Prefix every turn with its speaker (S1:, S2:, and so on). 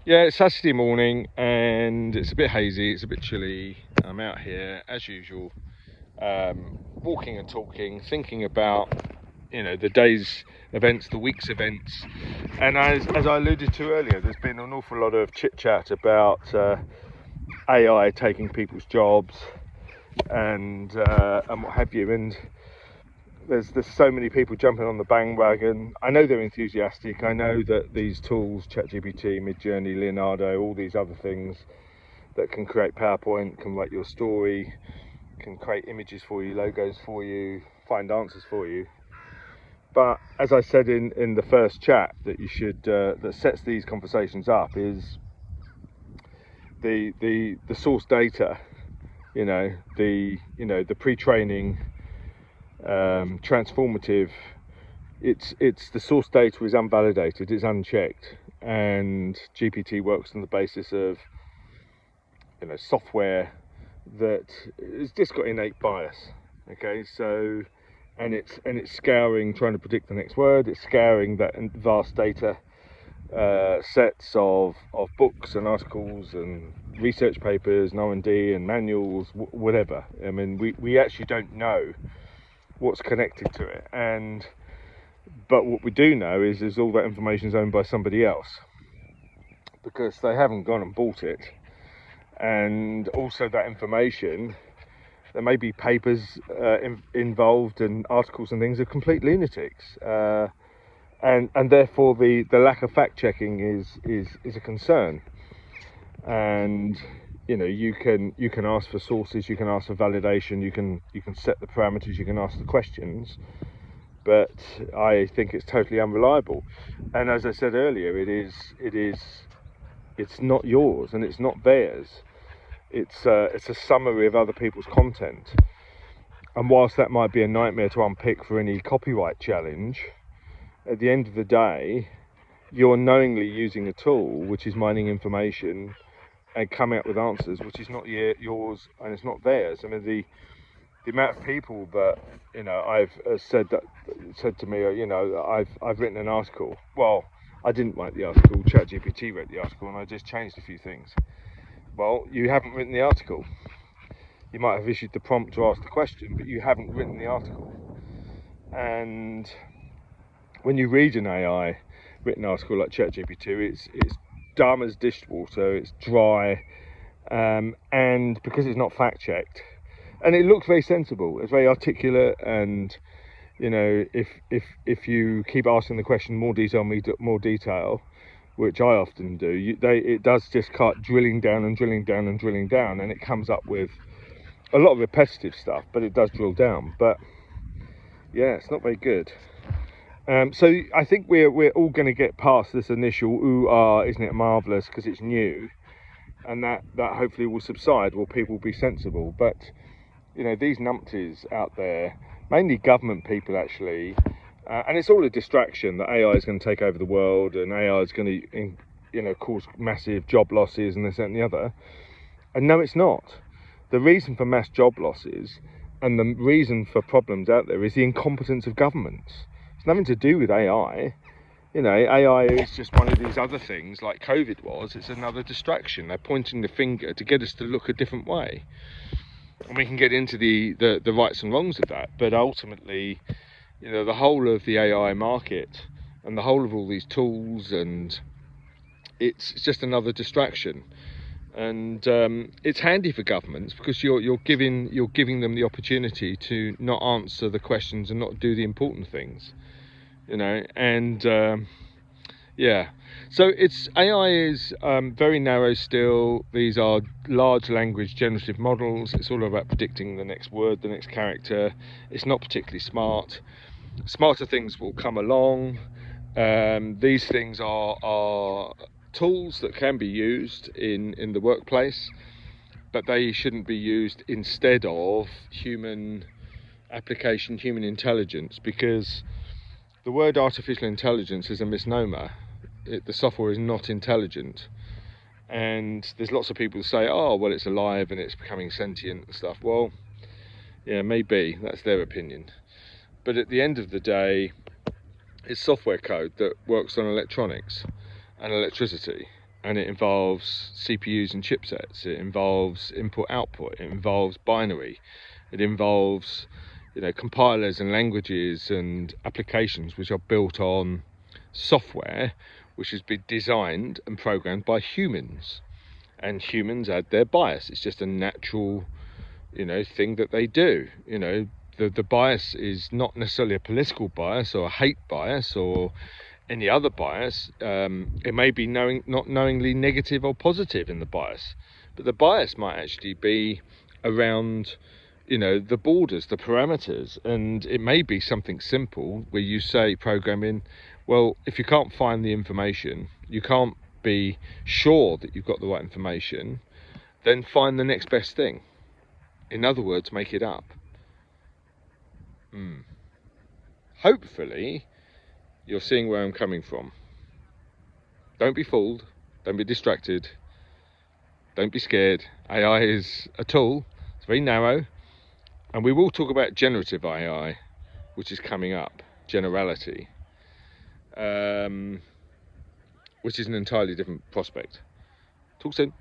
S1: Yeah, it's Saturday morning and it's a bit hazy, it's a bit chilly. I'm out here as usual, walking and talking, thinking about the day's events, the week's events. And as I alluded to earlier, there's been an awful lot of chit chat about AI taking people's jobs and what have you. And there's so many people jumping on the bandwagon. I know they're enthusiastic. I know that these tools, ChatGPT, Midjourney, Leonardo, all these other things that can create PowerPoint, can write your story, can create images for you, logos for you, find answers for you. But as I said in the first chat, that you should that sets these conversations up is the source data. The pre-training transformative. It's the source data is unvalidated, it's unchecked, and GPT works on the basis of software that has just got innate bias. Okay, so and it's scouring, trying to predict the next word. It's scouring that vast data sets of books and articles and research papers and R&D and manuals, whatever. I mean, we actually don't know what's connected to it, but what we do know is all that information is owned by somebody else, because they haven't gone and bought it. And also that information, there may be papers involved and articles and things, are complete lunatics, and therefore the lack of fact checking is a concern. And you can ask for sources, you can ask for validation, you can set the parameters, you can ask the questions, but I think it's totally unreliable. And as I said earlier, it's not yours and it's not theirs. It's a summary of other people's content. And whilst that might be a nightmare to unpick for any copyright challenge, at the end of the day, you're knowingly using a tool which is mining information and coming up with answers which is not yours and it's not theirs. I mean, the amount of people that I've said to me, I've written an article. Well, I didn't write the article. ChatGPT wrote the article, and I just changed a few things. Well, you haven't written the article. You might have issued the prompt to ask the question, but you haven't written the article. And when you read an AI written article like ChatGPT, it's dumb as dishwater. It's dry, and because it's not fact checked. And it looks very sensible. It's very articulate, and if you keep asking the question more detail, which I often do, it does just start drilling down, and it comes up with a lot of repetitive stuff, but it does drill down. But yeah, it's not very good. So I think we're all going to get past this initial ooh ah, isn't it marvelous, because it's new, and that hopefully will subside. Will people be sensible? But these numpties out there, mainly government people actually, and it's all a distraction that AI is going to take over the world, and AI is going to cause massive job losses and this, that and the other. And no, it's not. The reason for mass job losses and the reason for problems out there is the incompetence of governments. It's nothing to do with AI. AI is just one of these other things like COVID was. It's another distraction. They're pointing the finger to get us to look a different way. And we can get into the rights and wrongs of that, but ultimately, the whole of the AI market and the whole of all these tools, and it's just another distraction. And it's handy for governments because you're giving them the opportunity to not answer the questions and not do the important things, and yeah. So AI is very narrow still. These are large language generative models. It's all about predicting the next word, the next character. It's not particularly smart. Smarter things will come along. These things are tools that can be used in the workplace, but they shouldn't be used instead of human application, human intelligence, because the word artificial intelligence is a misnomer. The software is not intelligent, and there's lots of people who say, oh well, it's alive and it's becoming sentient and stuff. Well, yeah, maybe that's their opinion, but at the end of the day, it's software code that works on electronics and electricity, and it involves CPUs and chipsets, it involves input-output, it involves binary, it involves, you know, compilers and languages and applications which are built on software which has been designed and programmed by humans, and humans add their bias. It's just a natural, you know, thing that they do. You know, the bias is not necessarily a political bias or a hate bias or any other bias. It may be not knowingly negative or positive in the bias, but the bias might actually be around, you know, the borders, the parameters. And it may be something simple where you say, programming, well, if you can't find the information, you can't be sure that you've got the right information, then find the next best thing. In other words, make it up. Hopefully you're seeing where I'm coming from. Don't be fooled, don't be distracted, don't be scared. AI is a tool, it's very narrow, and we will talk about generative AI, which is coming up, generality, which is an entirely different prospect. Talk soon.